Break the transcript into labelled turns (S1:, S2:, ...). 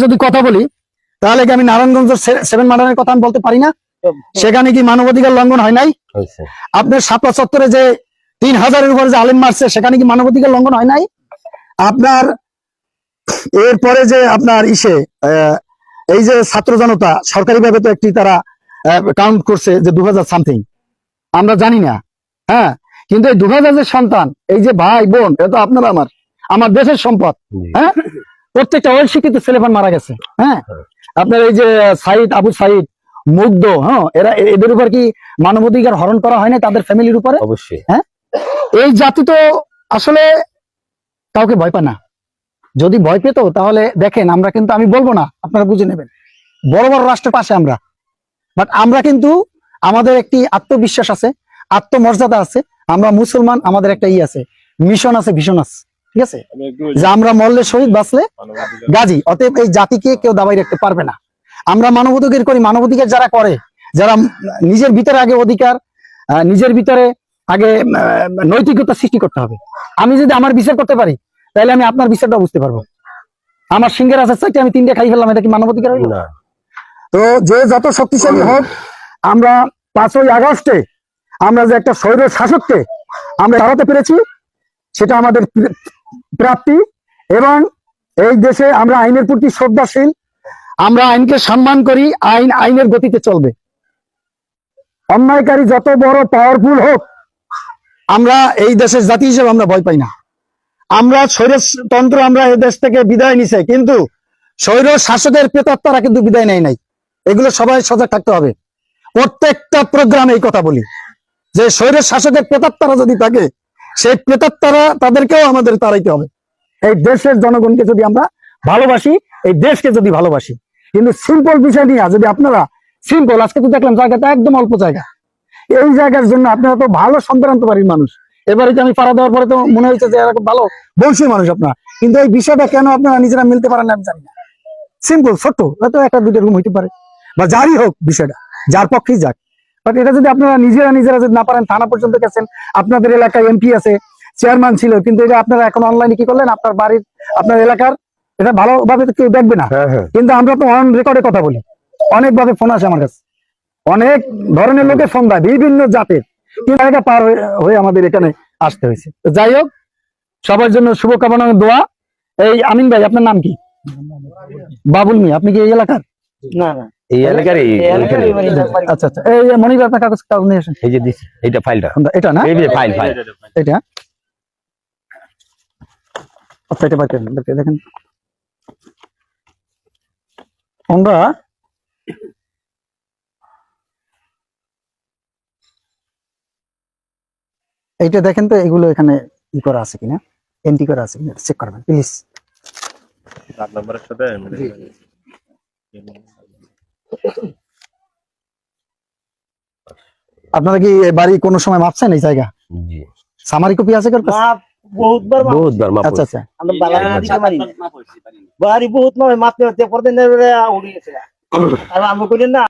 S1: যদি কথা বলি তাহলে কি আমি নারায়ণগঞ্জের 7 মার্ডারের কথা আমি বলতে পারি না? সেখানে কি মানবাধিকার লঙ্ঘন হয় নাই? আপনার শাপলা চত্বরে যে 3000-এর উপরে যে আলেম মারছে সেখানে কি মানবাধিকার লঙ্ঘন হয় নাই? আপনার এরপরে যে আপনার এই যে ছাত্র জনতা সরকারি ভাবে তো একটি তারা কাউন্ট করছে যে 2000 সামথিং, আমরা জানি না। হ্যাঁ, কিন্তু এই 2000 যে সন্তান, এই যে ভাই বোন, এটা তো আপনার আমার দেশের সম্পদ। হ্যাঁ, প্রত্যেকটা অশিক্ষিত ছেলেপান মারা গেছে। হ্যাঁ, আপনার এই যে আবু সাইদ, মুগ্ধ, হ্যাঁ, এদের উপর কি মানবাধিকার হরণ করা হয় না তাদের ফ্যামিলির উপরে? অবশ্যই। হ্যাঁ, এই জাতি তো আসলে কাউকে ভয় পায় না। যদি ভয় পেত তাহলে দেখেন, আমরা কিন্তু, আমি বলবো না, আপনারা বুঝে নেবেন, বড় বড় রাষ্ট্রের পাশে আমরা, বাট আমরা কিন্তু আমাদের একটি আত্মবিশ্বাস আছে, আত্মমর্যাদা আছে। আমরা মুসলমান, আমাদের একটা আছে, মিশন আছে, ভিশন আছে। ঠিক আছে, যে আমরা মরলে শহীদ, বাঁচলে গাজী। অতএব এই জাতিকে কেউ দাবাই রাখতে পারবে না। আমরা মানবাধিকার করি, মানবাধিকার যারা করে, যারা নিজের ভিতরে আগে অধিকার, নিজের ভিতরে আগে নৈতিকতা সৃষ্টি করতে হবে। আমি যদি আমার বিচার করতে পারি তাহলে আমি আপনার বিচারটা বুঝতে পারবো। আমার সিংহের আছে চাইতে আমি 3টা খাই ফেললাম, এটা কি মানবাধিকার হইল? তো যে যত শক্তিশালী হোক, আমরা 5ই আগস্টে আমরা যে একটা স্বৈর শাসককে আমরা হারাতে পেরেছি, সেটা আমাদের প্রাপ্তি। এবং এই দেশে আমরা আইনের প্রতি শ্রদ্ধাশীল, আমরা আইনকে সম্মান করি, আইনের গতিতে চলবে। অন্যায়কারী যত বড় পাওয়ারফুল হোক, আমরা এই দেশের জাতি হিসেবে আমরা ভয় পাই না। আমরা স্বৈরতন্ত্র, আমরা এই দেশ থেকে বিদায় নিছে, কিন্তু স্বৈর শাসকের প্রেতাত্মারা কিন্তু বিদায় নেয় নাই। এগুলো সবাই সজাগ থাকতে হবে। প্রত্যেকটা প্রোগ্রামে এই কথা বলি যে স্বৈর শাসকের প্রেতাত্মারা যদি থাকে, সেই প্রেতাত্মারা তাদেরকেও আমাদের তাড়াইতে হবে। এই দেশের জনগণকে যদি আমরা ভালোবাসি, এই দেশকে যদি ভালোবাসি, কিন্তু সিম্পল বিষয় নিয়ে যদি আপনারা সিম্পল, আজকে তো দেখলাম জায়গাটা একদম অল্প জায়গা, এই জায়গার জন্য আপনারা তো ভালো সম্ভ্রান্ত বাড়ির মানুষ, এবারে আমি পাড়া দেওয়ার পরে তো মনে হয়েছে যে এরকম ভালো বংশী মানুষ আপনারা, কিন্তু এই বিষয়টা কেন আপনারা নিজেরা মিলতে পারেন না আমি জানি না। সিম্পল, ছোট্ট, হয়তো 1-2 রুম হইতে পারে, বা যারই হোক, বিষয়টা যার পক্ষেই যাক, বাট এটা যদি আপনারা নিজেরা যদি না পারেন, থানা পর্যন্ত গেছেন, আপনাদের এলাকায় এমপি আছে, চেয়ারম্যান ছিল, কিন্তু এটা আপনারা এখন অনলাইনে কি করলেন, আপনার বাড়ির, আপনার এলাকার, এটা ভালোভাবে কেউ দেখবে না। কিন্তু আমরা তো অন রেকর্ডে কথা বলি, অনেকভাবে ফোন আসে আমার কাছে, অনেক ধরনের লোকের ফোন দেয়, বিভিন্ন জাতের, জায়গা পার হয়ে আমাদের এখানে আসতে হয়েছে। যাই হোক, সবার জন্য শুভকামনা, দোয়া। এই আমিন ভাই, আপনার নাম কি? বাবুল মিয়া। আপনি কি এই এলাকার? না, এই এলাকার। আচ্ছা আচ্ছা, এই মনির আপনার কাগজ নিয়ে আসেন। এই যে এইটা ফাইলটা, এটা না, এই যে ফাইল এটা। আচ্ছা, এটা বাইরে দেখেন। আমরা এইটা দেখেন তো, এগুলো এখানে ই করা আছে কিনা, এন্ট্রি করা আছে কিনা চেক করবেন প্লিজ। আপনারা কি বাড়ি কোনো সময় মাপছেন এই জায়গা? সামারি কপি আছে কার কাছে? বহুতবার। আচ্ছা আচ্ছা, আমরা বাড়ি বহুত মাপতে পরদিন উড়ে গেছে আর আমরা কইলেন না।